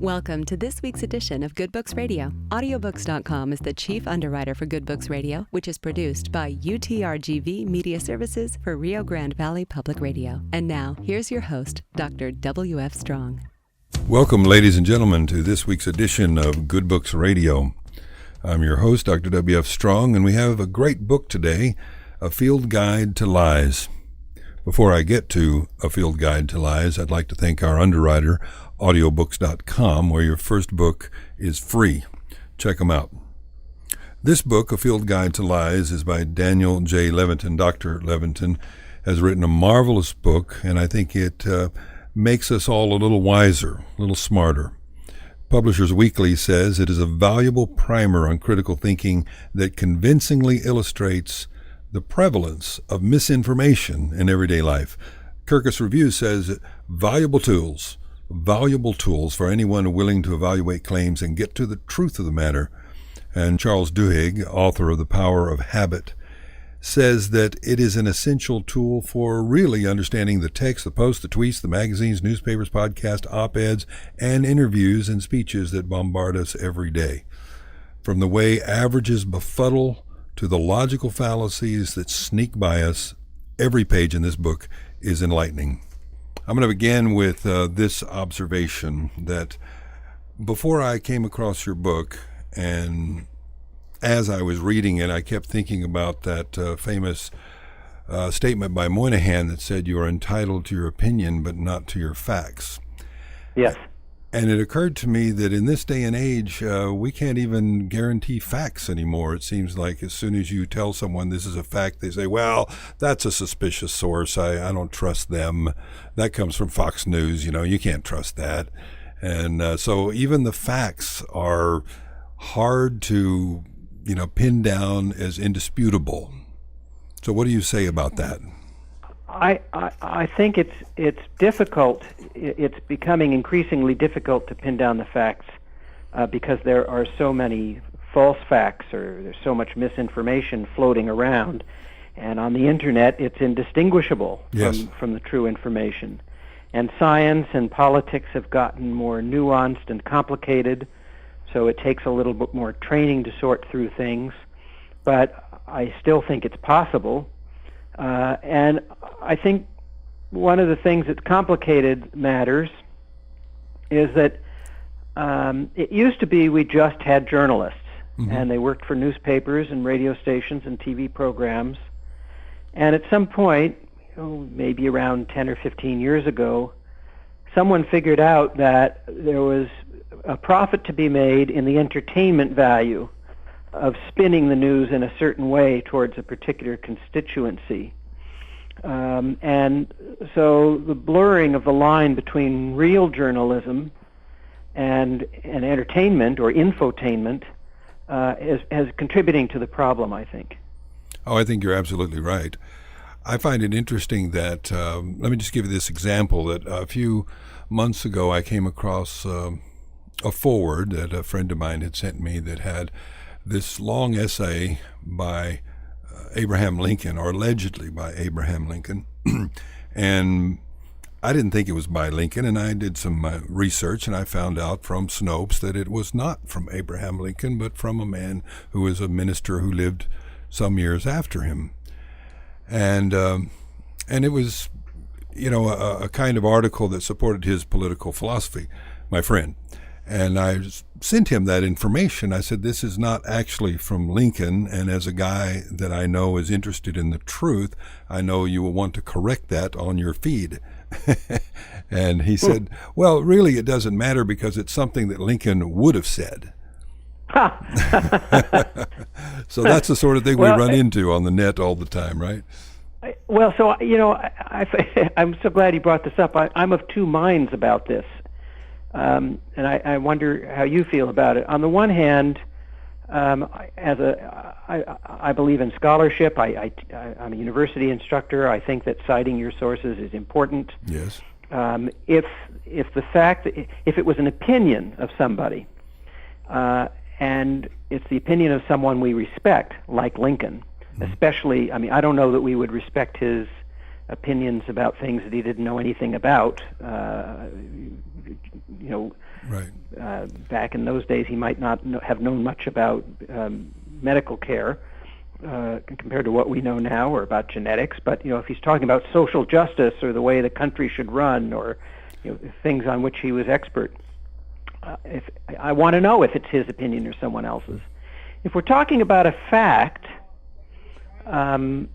Welcome to this week's edition of Good Books Radio. Audiobooks.com is the chief underwriter for Good Books Radio, which is produced by UTRGV Media Services for Rio Grande Valley Public Radio. And now, here's your host, Dr. W.F. Strong. Welcome, ladies and gentlemen, to this week's edition of Good Books Radio. I'm your host, Dr. W.F. Strong, and we have a great book today, A Field Guide to Lies. Before I get to A Field Guide to Lies, I'd like to thank our underwriter, audiobooks.com, where your first book is free. Check them out. This book, A Field Guide to Lies, is by Daniel J. Levitin. Dr. Levitin has written a marvelous book, and I think it makes us all a little wiser, a little smarter. Publishers Weekly says it is a valuable primer on critical thinking that convincingly illustrates the prevalence of misinformation in everyday life. Kirkus Review says valuable tools for anyone willing to evaluate claims and get to the truth of the matter. And Charles Duhigg, author of The Power of Habit, says that it is an essential tool for really understanding the text, the posts, the tweets, the magazines, newspapers, podcasts, op-eds, and interviews and speeches that bombard us every day. From the way averages befuddle to the logical fallacies that sneak by us, every page in this book is enlightening. I'm going to begin with this observation that before I came across your book, and as I was reading it, I kept thinking about that famous statement by Moynihan that said, "You are entitled to your opinion, but not to your facts." Yes. And it occurred to me that in this day and age, we can't even guarantee facts anymore. It seems like as soon as you tell someone this is a fact, they say, well, that's a suspicious source. I don't trust them. That comes from Fox News. You can't trust that. And so even the facts are hard to, pin down as indisputable. So what do you say about that? I think it's difficult. It's becoming increasingly difficult to pin down the facts because there are so many false facts, or there's so much misinformation floating around. And on the internet, it's indistinguishable from the true information. And science and politics have gotten more nuanced and complicated, so it takes a little bit more training to sort through things. But I still think it's possible. And I think one of the things that complicated matters is that it used to be we just had journalists, and they worked for newspapers and radio stations and TV programs. And at some point, maybe around 10 or 15 years ago, someone figured out that there was a profit to be made in the entertainment value of spinning the news in a certain way towards a particular constituency. And so the blurring of the line between real journalism and entertainment or infotainment is contributing to the problem, I think. Oh, I think you're absolutely right. I find it interesting that, let me just give you this example, that a few months ago I came across a forward that a friend of mine had sent me that had this long essay by Abraham Lincoln, or allegedly by Abraham Lincoln. And I didn't think it was by Lincoln, and I did some research, and I found out from Snopes that it was not from Abraham Lincoln, but from a man who was a minister who lived some years after him. And it was, a kind of article that supported his political philosophy, my friend. And I sent him that information. I said, this is not actually from Lincoln, and as a guy that I know is interested in the truth, I know you will want to correct that on your feed. And he said, well, really it doesn't matter because it's something that Lincoln would have said. So that's the sort of thing we run into on the net all the time, right? Well, so, I'm so glad you brought this up. I'm of two minds about this. And I wonder how you feel about it. On the one hand, I believe in scholarship. I'm a university instructor. I think that citing your sources is important. Yes. If it was an opinion of somebody, and it's the opinion of someone we respect, like Lincoln, especially, I don't know that we would respect his opinions about things that he didn't know anything about. Right. attack. In those days, he might not have known much about medical care compared to what we know now, or about genetics. But if he's talking about social justice or the way the country should run, or things on which he was expert, if I want to know if it's his opinion or someone else's. If we're talking about a fact, then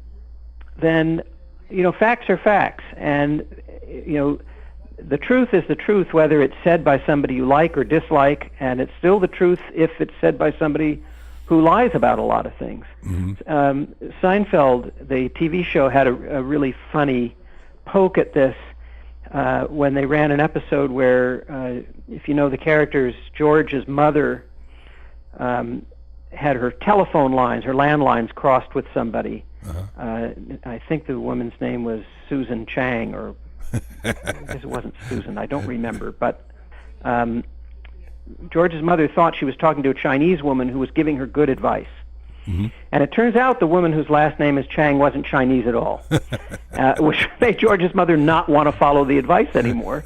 facts are facts, and the truth is the truth, whether it's said by somebody you like or dislike, and it's still the truth if it's said by somebody who lies about a lot of things. Seinfeld, the TV show, had a really funny poke at this when they ran an episode where, if you know the characters, George's mother had her telephone lines, her landlines, crossed with somebody. I think the woman's name was Susan Chang, or I guess it wasn't Susan, I don't remember, but George's mother thought she was talking to a Chinese woman who was giving her good advice. And it turns out the woman whose last name is Chang wasn't Chinese at all, which made George's mother not want to follow the advice anymore.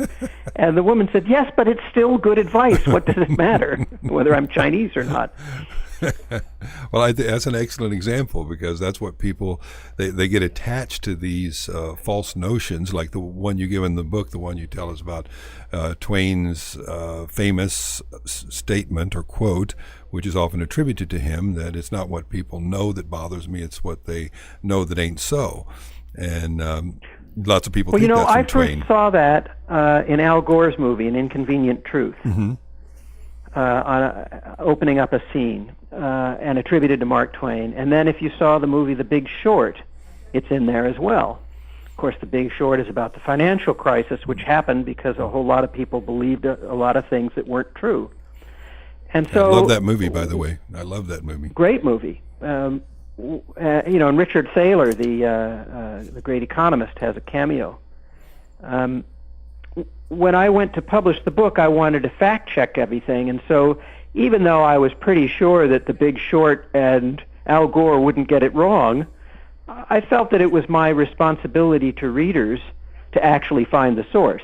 And the woman said, yes, but it's still good advice. What does it matter whether I'm Chinese or not? Well, I think that's an excellent example, because that's what people, they get attached to these false notions, like the one you give in the book, the one you tell us about, Twain's famous statement or quote, which is often attributed to him, that it's not what people know that bothers me, it's what they know that ain't so. And lots of people think that's from Twain. I first saw that in Al Gore's movie, An Inconvenient Truth. Opening up a scene, and attributed to Mark Twain. And then if you saw the movie The Big Short, it's in there as well. Of course, The Big Short is about the financial crisis, which happened because a whole lot of people believed a lot of things that weren't true. And so, I love that movie, by the way. I love that movie. Great movie. And Richard Thaler, the great economist, has a cameo. When I went to publish the book, I wanted to fact-check everything, and so even though I was pretty sure that The Big Short and Al Gore wouldn't get it wrong, I felt that it was my responsibility to readers to actually find the source.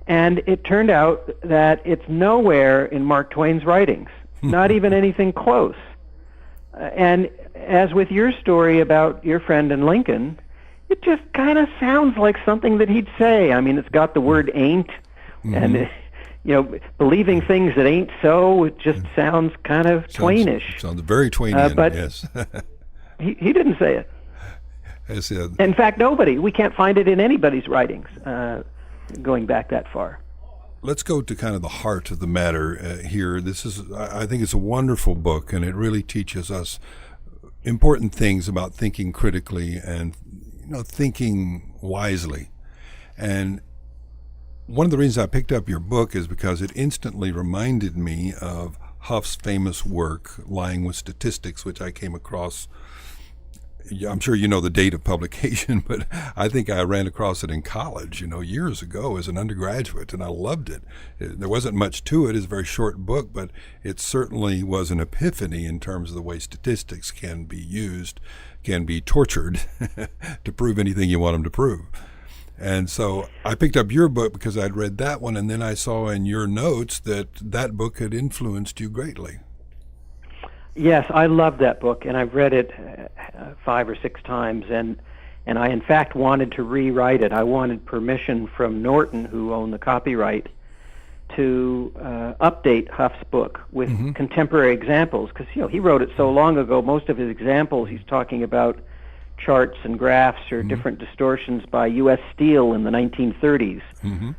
And it turned out that it's nowhere in Mark Twain's writings, not even anything close. And as with your story about your friend in Lincoln, it just kind of sounds like something that he'd say. I mean, it's got the word ain't, and believing things that ain't so, it just sounds kind of Twainish. Sounds very Twainian, but yes. he didn't say it. Yes, in fact, we can't find it in anybody's writings, going back that far. Let's go to kind of the heart of the matter here. I think it's a wonderful book, and it really teaches us important things about thinking critically and thinking wisely. And one of the reasons I picked up your book is because it instantly reminded me of Huff's famous work, Lying with Statistics, which I came across. I'm sure you know the date of publication, but I think I ran across it in college, years ago as an undergraduate, and I loved it. There wasn't much to it. It's a very short book, but it certainly was an epiphany in terms of the way statistics can be used, can be tortured to prove anything you want them to prove. And so I picked up your book because I'd read that one, and then I saw in your notes that book had influenced you greatly. Yes, I love that book, and I've read it 5 or 6 times, and I, in fact, wanted to rewrite it. I wanted permission from Norton, who owned the copyright, to update Huff's book with contemporary examples, because he wrote it so long ago. Most of his examples, he's talking about charts and graphs or different distortions by U.S. Steel in the 1930s,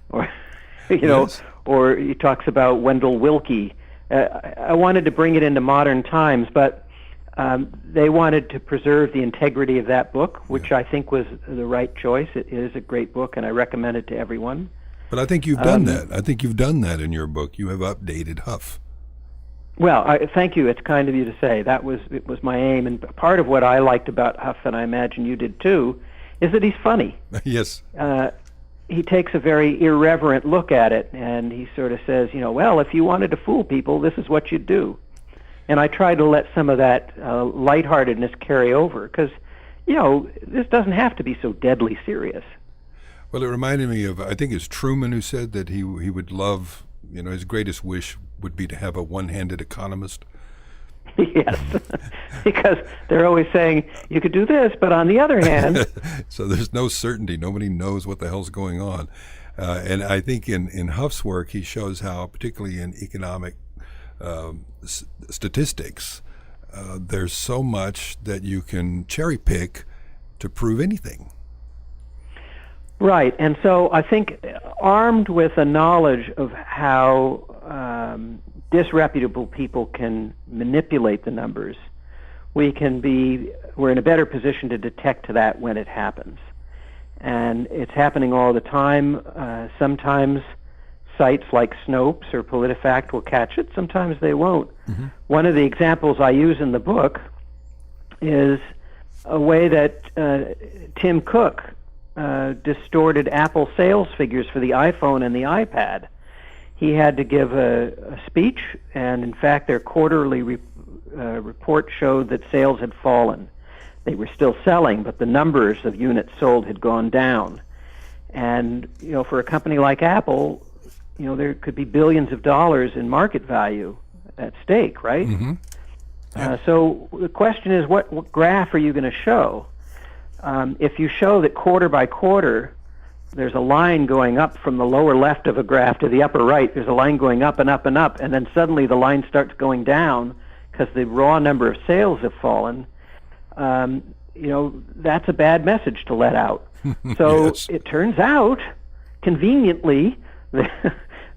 or Yes. or he talks about Wendell Willkie. I wanted to bring it into modern times, but they wanted to preserve the integrity of that book, which I think was the right choice. It is a great book, and I recommend it to everyone. But I think you've done that. I think you've done that in your book. You have updated Huff. Well, thank you. It's kind of you to say. It was my aim, and part of what I liked about Huff, and I imagine you did too, is that he's funny. Yes. He takes a very irreverent look at it, and he sort of says, well, if you wanted to fool people, this is what you'd do. And I try to let some of that lightheartedness carry over, because, this doesn't have to be so deadly serious. Well, it reminded me of, I think it's Truman who said that he would love, his greatest wish would be to have a one-handed economist. Yes, because they're always saying, you could do this, but on the other hand... So there's no certainty. Nobody knows what the hell's going on. And I think in Huff's work, he shows how, particularly in economic statistics, there's so much that you can cherry pick to prove anything. Right, and so I think armed with a knowledge of how disreputable people can manipulate the numbers, we're in a better position to detect that when it happens. And it's happening all the time. Sometimes sites like Snopes or PolitiFact will catch it. Sometimes they won't. Mm-hmm. One of the examples I use in the book is a way that Tim Cook distorted Apple sales figures for the iPhone and the iPad. He had to give a speech, and in fact their quarterly report showed that sales had fallen. They were still selling, but the numbers of units sold had gone down. And for a company like Apple, there could be billions of dollars in market value at stake, right? Mm-hmm. Yeah. So the question is, what graph are you going to show? If you show that quarter by quarter, there's a line going up from the lower left of a graph to the upper right, there's a line going up and up and up, and then suddenly the line starts going down because the raw number of sales have fallen, that's a bad message to let out. So Yes. It turns out, conveniently,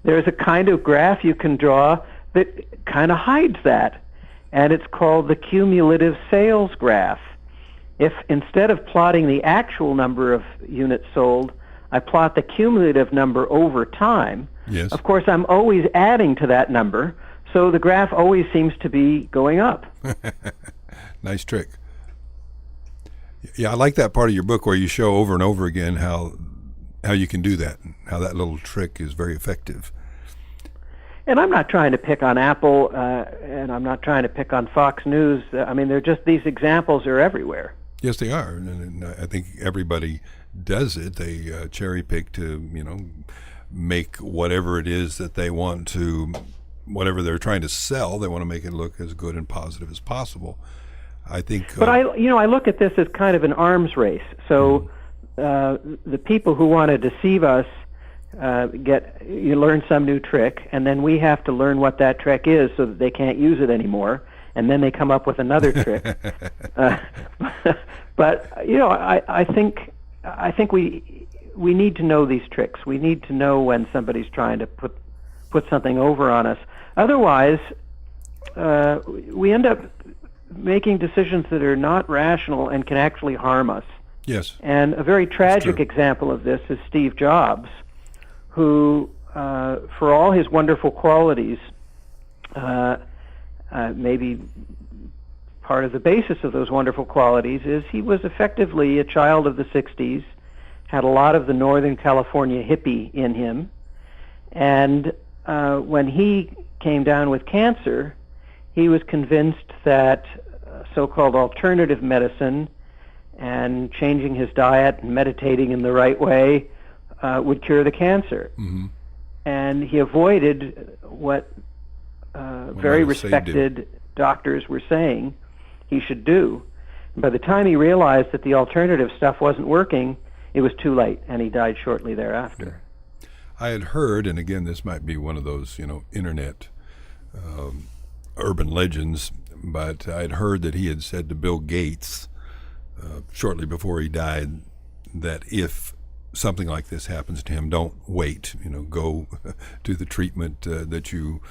there's a kind of graph you can draw that kind of hides that, and it's called the cumulative sales graph. If instead of plotting the actual number of units sold, I plot the cumulative number over time, Yes. of course I'm always adding to that number, so the graph always seems to be going up. Nice trick. Yeah, I like that part of your book where you show over and over again how you can do that, how that little trick is very effective. And I'm not trying to pick on Apple, and I'm not trying to pick on Fox News. They're just, these examples are everywhere. Yes, they are, and I think everybody does it. They cherry pick to, make whatever it is that they want to, whatever they're trying to sell, they want to make it look as good and positive as possible. I think. But I look at this as kind of an arms race. So the people who want to deceive us you learn some new trick, and then we have to learn what that trick is so that they can't use it anymore, and then they come up with another trick. But I think we need to know these tricks. We need to know when somebody's trying to put something over on us. Otherwise, we end up making decisions that are not rational and can actually harm us. Yes. And a very tragic example of this is Steve Jobs, who, for all his wonderful qualities, maybe part of the basis of those wonderful qualities is he was effectively a child of the 60s, had a lot of the Northern California hippie in him, and when he came down with cancer, he was convinced that so-called alternative medicine and changing his diet and meditating in the right way would cure the cancer. Mm-hmm. And he avoided what very respected doctors were saying he should do. And by the time he realized that the alternative stuff wasn't working, it was too late, and he died shortly thereafter. I had heard, and again, this might be one of those, internet urban legends, but I'd heard that he had said to Bill Gates shortly before he died that if something like this happens to him, don't wait. Go to the treatment that you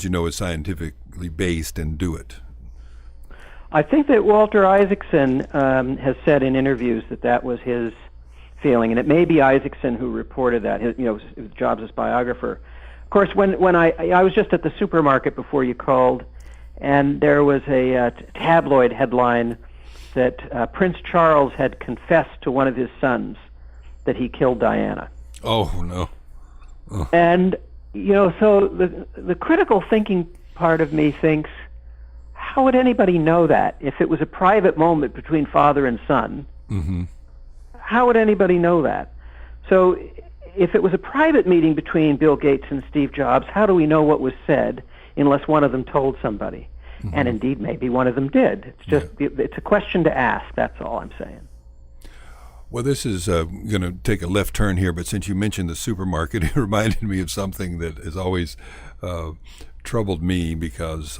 know is scientifically based and do it. I think that Walter Isaacson has said in interviews that was his feeling, and it may be Isaacson who reported that. Jobs' biographer. Of course, when I was just at the supermarket before you called, and there was a tabloid headline that Prince Charles had confessed to one of his sons that he killed Diana. Oh, no. Oh. And, so the critical thinking part of me thinks, how would anybody know that? If it was a private moment between father and son, mm-hmm. How would anybody know that? So if it was a private meeting between Bill Gates and Steve Jobs, how do we know what was said? unless one of them told somebody. And indeed, maybe one of them did. It's just it's a question to ask. That's all I'm saying. Well, this is going to take a left turn here, but since you mentioned the supermarket, it reminded me of something that has always troubled me because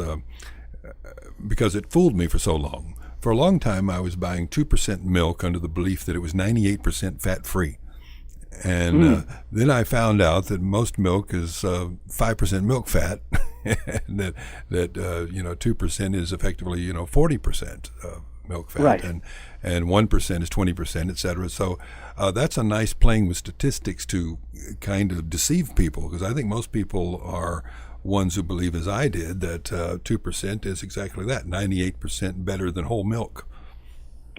it fooled me for so long. For a long time, I was buying 2% milk under the belief that it was 98% fat-free. And then I found out that most milk is 5% milk fat, and that 2% is effectively 40% milk fat, right. and 1% is 20%, et cetera. So that's a nice playing with statistics to kind of deceive people, because I think most people are ones who believe, as I did, that 2% is exactly that, 98% better than whole milk.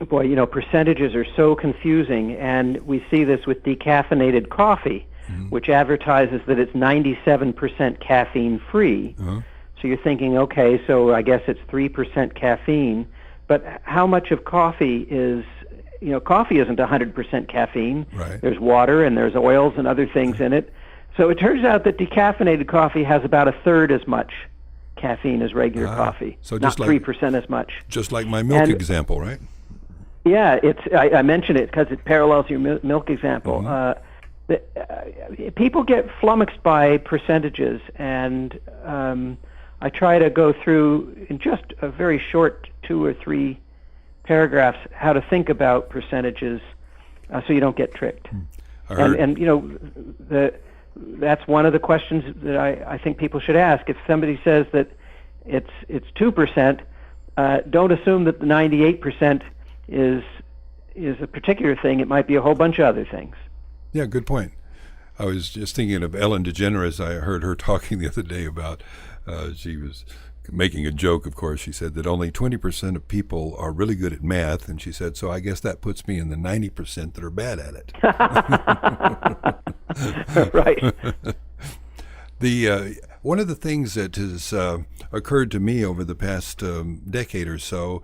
Boy, percentages are so confusing, and we see this with decaffeinated coffee, which advertises that it's 97% caffeine-free. So you're thinking, okay, so I guess it's 3% caffeine, but how much of coffee is, coffee isn't 100% caffeine. Right. There's water and there's oils and other things in it. So it turns out that decaffeinated coffee has about a third as much caffeine as regular coffee, so not 3% as much. Just like my milk example, right? Yeah, I mentioned it because it parallels your milk example. People get flummoxed by percentages, and I try to go through in just a very short 2 or 3 paragraphs how to think about percentages so you don't get tricked. That's one of the questions that I think people should ask. If somebody says that it's 2%, don't assume that the 98% is a particular thing. It might be a whole bunch of other things. Yeah, good point. I was just thinking of Ellen DeGeneres. I heard her talking the other day about, she was making a joke, of course. She said that only 20% of people are really good at math, and she said, so I guess that puts me in the 90% that are bad at it. Right. One of the things that has occurred to me over the past decade or so,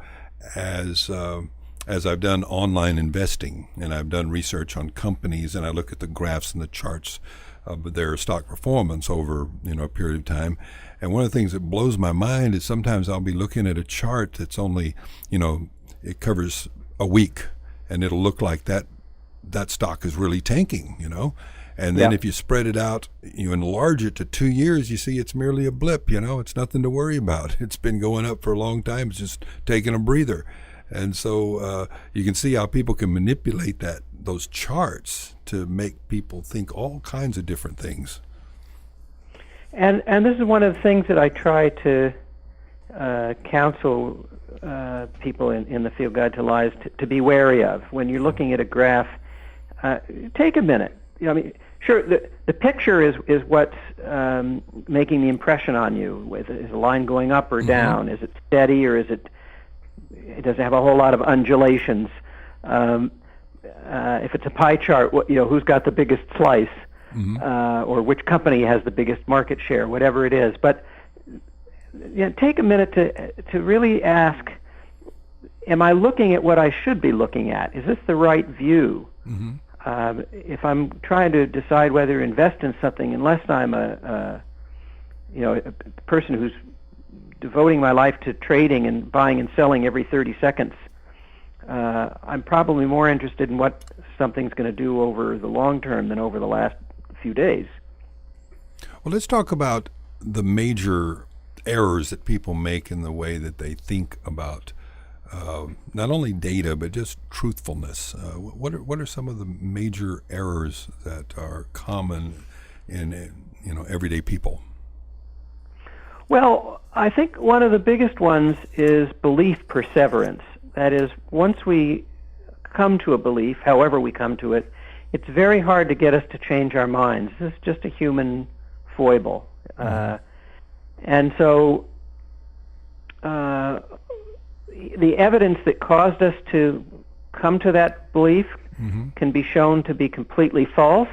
as I've done online investing and I've done research on companies, and I look at the graphs and the charts of their stock performance over a period of time, and one of the things that blows my mind is sometimes I'll be looking at a chart that's only it covers a week, and it'll look like that stock is really tanking, and then if you spread it out, you enlarge it to 2 years, you see it's merely a blip, it's nothing to worry about. It's been going up for a long time. It's just taking a breather. And so you can see how people can manipulate those charts to make people think all kinds of different things. And this is one of the things that I try to counsel people in the Field Guide to Lies to be wary of. When you're looking at a graph, take a minute. Sure, the picture is what's making the impression on you. Is the line going up or down? Is it steady, or it doesn't have a whole lot of undulations? If it's a pie chart, who's got the biggest slice, or which company has the biggest market share, whatever it is. But take a minute to really ask, am I looking at what I should be looking at? Is this the right view? If I'm trying to decide whether to invest in something, unless I'm a person who's devoting my life to trading and buying and selling every 30 seconds, I'm probably more interested in what something's going to do over the long term than over the last few days. Well, let's talk about the major errors that people make in the way that they think about not only data, but just truthfulness. What are some of the major errors that are common in everyday people? Well, I think one of the biggest ones is belief perseverance. That is, once we come to a belief, however we come to it, it's very hard to get us to change our minds. This is just a human foible. And so the evidence that caused us to come to that belief can be shown to be completely false,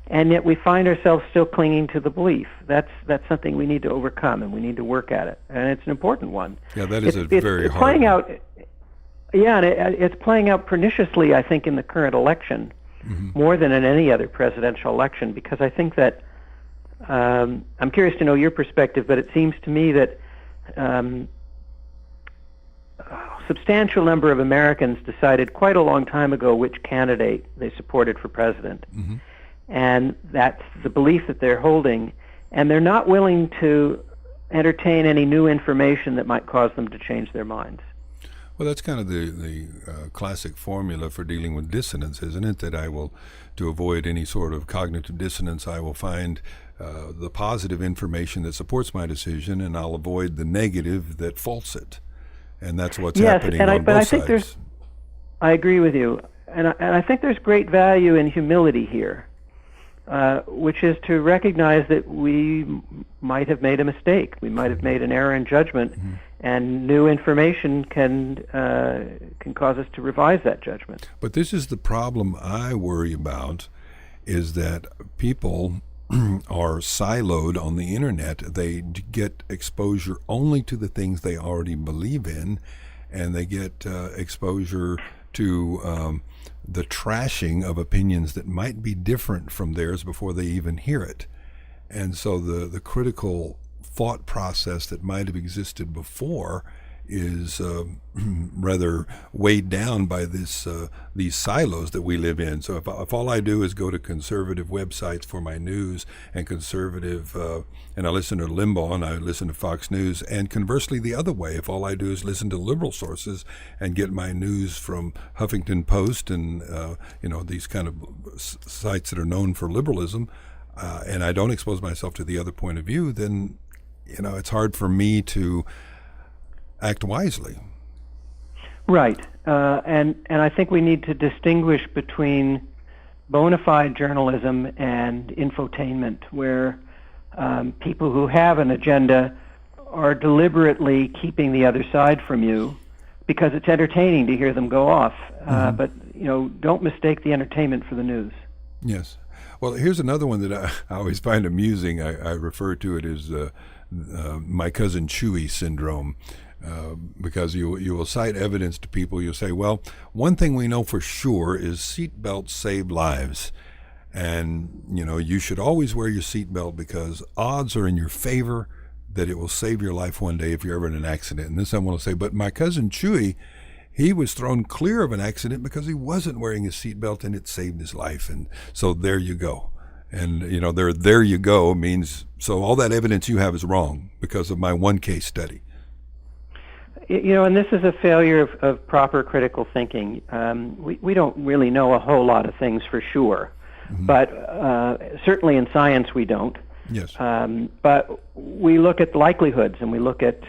and yet we find ourselves still clinging to the belief. That's something we need to overcome, and we need to work at it. And it's an important one. Yeah, that is very hard one. Yeah, and it's playing out perniciously, I think, in the current election, more than in any other presidential election, because I think that I'm curious to know your perspective, but it seems to me that a substantial number of Americans decided quite a long time ago which candidate they supported for president. Mm-hmm. And that's the belief that they're holding, and they're not willing to entertain any new information that might cause them to change their minds. Well, that's kind of the classic formula for dealing with dissonance, isn't it? That to avoid any sort of cognitive dissonance, I will find the positive information that supports my decision, and I'll avoid the negative that faults it. And that's what's happening on both sides. I agree with you, and I think there's great value in humility here, which is to recognize that we might have made a mistake. We might have made an error in judgment, mm-hmm. and new information can cause us to revise that judgment. But this is the problem I worry about, is that people are siloed on the internet. They get exposure only to the things they already believe in, and they get exposure to the trashing of opinions that might be different from theirs before they even hear it. And so the critical thought process that might have existed before is rather weighed down by these silos that we live in. So if all I do is go to conservative websites for my news, and conservative, and I listen to Limbaugh and I listen to Fox News, and conversely the other way, if all I do is listen to liberal sources and get my news from Huffington Post and these kind of sites that are known for liberalism, and I don't expose myself to the other point of view, then it's hard for me to act wisely. Right. And I think we need to distinguish between bona fide journalism and infotainment, where people who have an agenda are deliberately keeping the other side from you because it's entertaining to hear them go off. Mm-hmm. But don't mistake the entertainment for the news. Yes. Well, here's another one that I always find amusing. I refer to it as my cousin Chewy syndrome. Because you will cite evidence to people. You'll say, well, one thing we know for sure is seatbelts save lives. And, you should always wear your seatbelt because odds are in your favor that it will save your life one day if you're ever in an accident. And then someone will say, but my cousin Chewy, he was thrown clear of an accident because he wasn't wearing his seatbelt and it saved his life. And so there you go. And, there you go means, so all that evidence you have is wrong because of my one case study. And this is a failure of proper critical thinking. We don't really know a whole lot of things for sure, mm-hmm. but certainly in science we don't. Yes. But we look at likelihoods and we look at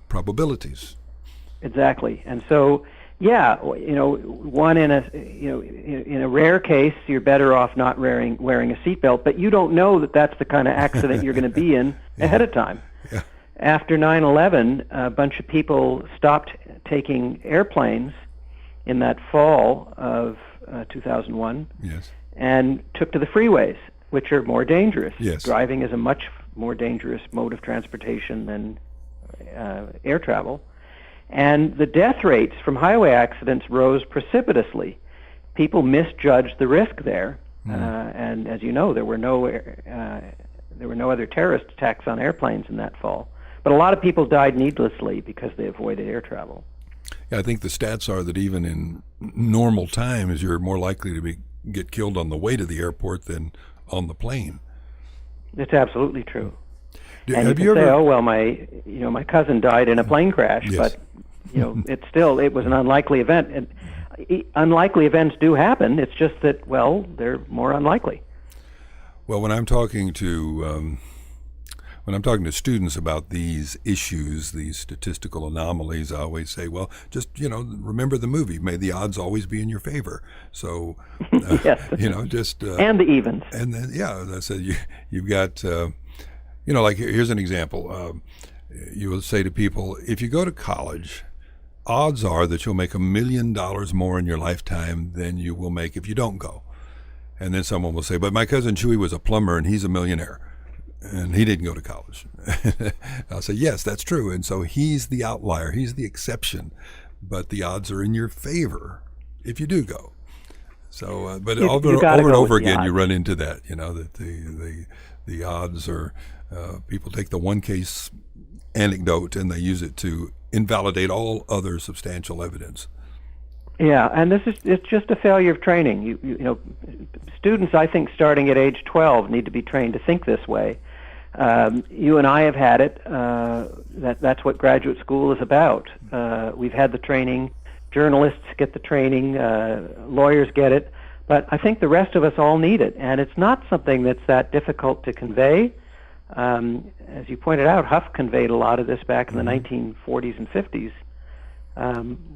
probabilities. Exactly. And so, one in a rare case, you're better off not wearing a seatbelt, but you don't know that that's the kind of accident you're going to be in ahead of time. Yeah. After 9/11, a bunch of people stopped taking airplanes in that fall of 2001, yes. and took to the freeways, which are more dangerous. Yes. Driving is a much more dangerous mode of transportation than air travel. And the death rates from highway accidents rose precipitously. People misjudged the risk there, and as you know, there were no other terrorist attacks on airplanes in that fall. But a lot of people died needlessly because they avoided air travel. Yeah, I think the stats are that even in normal times, you're more likely to get killed on the way to the airport than on the plane. It's absolutely true. Have you can say, oh well, my cousin died in a plane crash, yes. But it was an unlikely event. And unlikely events do happen. It's just that they're more unlikely. Well, when I'm talking to students about these issues, these statistical anomalies, I always say, well, just, remember the movie, may the odds always be in your favor. So, yes. Just... and the evens. And then, I said, you've got, like here's an example. You will say to people, if you go to college, odds are that you'll make $1 million more in your lifetime than you will make if you don't go. And then someone will say, but my cousin Chewy was a plumber and he's a millionaire. And he didn't go to college. I'll say, yes, that's true. And so he's the outlier. He's the exception. But the odds are in your favor if you do go. So, but over and over again, you run into that, that the odds are people take the one case anecdote and they use it to invalidate all other substantial evidence. Yeah, and it's just a failure of training. You know, students, I think, starting at age 12 need to be trained to think this way. You and I have had it. That's what graduate school is about. We've had the training. Journalists get the training. Lawyers get it. But I think the rest of us all need it, and it's not something that's that difficult to convey. As you pointed out, Huff conveyed a lot of this back in the 1940s and 50s.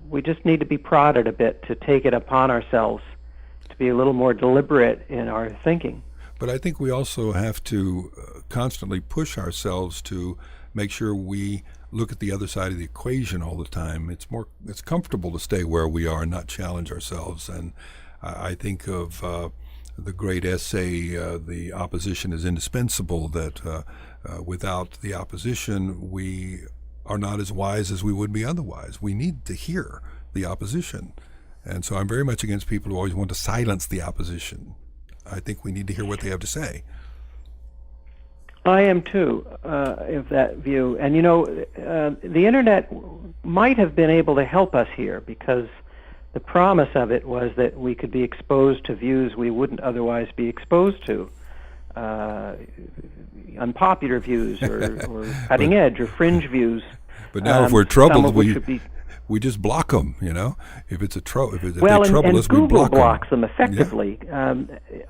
We just need to be prodded a bit to take it upon ourselves to be a little more deliberate in our thinking. But I think we also have to constantly push ourselves to make sure we look at the other side of the equation all the time. It's comfortable to stay where we are and not challenge ourselves. And I think of the great essay, "The Opposition is Indispensable," that without the opposition, we are not as wise as we would be otherwise. We need to hear the opposition. And so I'm very much against people who always want to silence the opposition. I think we need to hear what they have to say. I am too, of that view. And you know, the internet might have been able to help us here, because the promise of it was that we could be exposed to views we wouldn't otherwise be exposed to. Unpopular views or cutting edge or fringe views. But now if we're troubled, we just block them, you know. If it's if they trouble us, Google we block blocks them effectively. Yeah.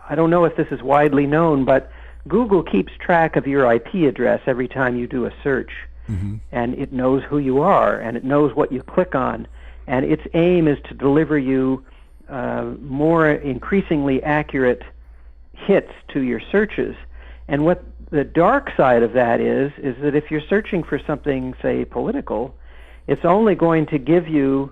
I don't know if this is widely known, but Google keeps track of your IP address every time you do a search. Mm-hmm. And it knows who you are, and it knows what you click on. And its aim is to deliver you more increasingly accurate hits to your searches. And what the dark side of that is that if you're searching for something, say, political, it's only going to give you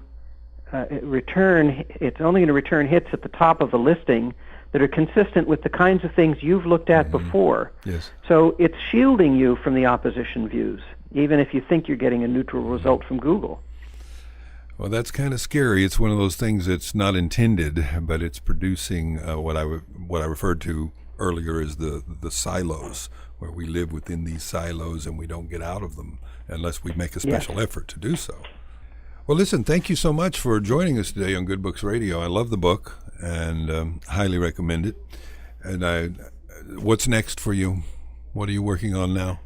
it's only going to return hits at the top of the listing that are consistent with the kinds of things you've looked at before. Yes. So it's shielding you from the opposition views, even if you think you're getting a neutral result from Google. Well, that's kind of scary. It's one of those things that's not intended, but it's producing what I referred to earlier as the silos, where we live within these silos and we don't get out of them unless we make a special effort to do so. Well, listen, thank you so much for joining us today on Good Books Radio. I love the book and highly recommend it. And what's next for you? What are you working on now?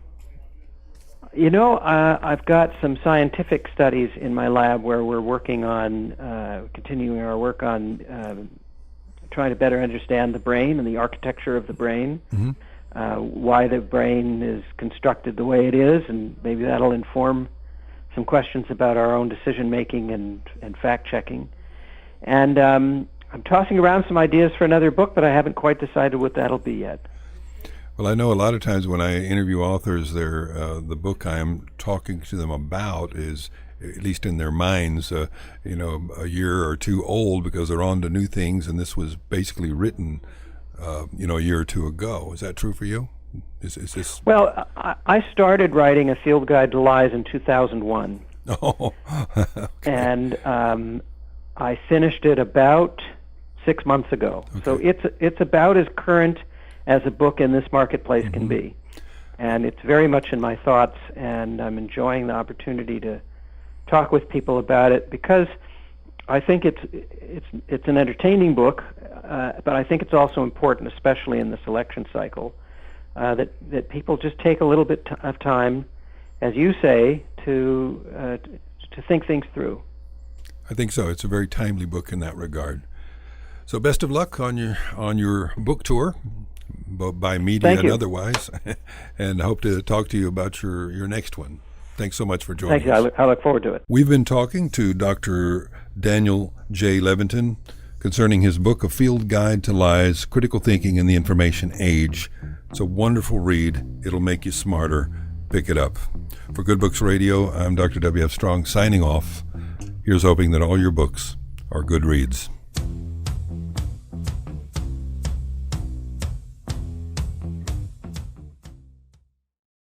You know, I've got some scientific studies in my lab where we're working on, continuing our work on trying to better understand the brain and the architecture of the brain, why the brain is constructed the way it is, and maybe that'll inform some questions about our own decision-making and fact-checking. And I'm tossing around some ideas for another book, but I haven't quite decided what that'll be yet. Well, I know a lot of times when I interview authors, the book I am talking to them about is, at least in their minds, a year or two old, because they're on to new things, and this was basically written, a year or two ago. Is that true for you? Is this? Well, I started writing A Field Guide to Lies in 2001. Oh, okay. And I finished it about 6 months ago. Okay. So it's about as current as a book in this marketplace can be. And it's very much in my thoughts, and I'm enjoying the opportunity to talk with people about it, because I think it's an entertaining book, but I think it's also important, especially in this election cycle, that people just take a little bit of time, as you say, to think things through. I think so. It's a very timely book in that regard. So best of luck on your book tour, by media and otherwise, and hope to talk to you about your next one. Thanks so much for joining us. Thank you. I look forward to it. We've been talking to Dr. Daniel J. Levitin concerning his book, A Field Guide to Lies, Critical Thinking in the Information Age. It's a wonderful read. It'll make you smarter. Pick it up. For Good Books Radio, I'm Dr. W.F. Strong signing off. Here's hoping that all your books are good reads.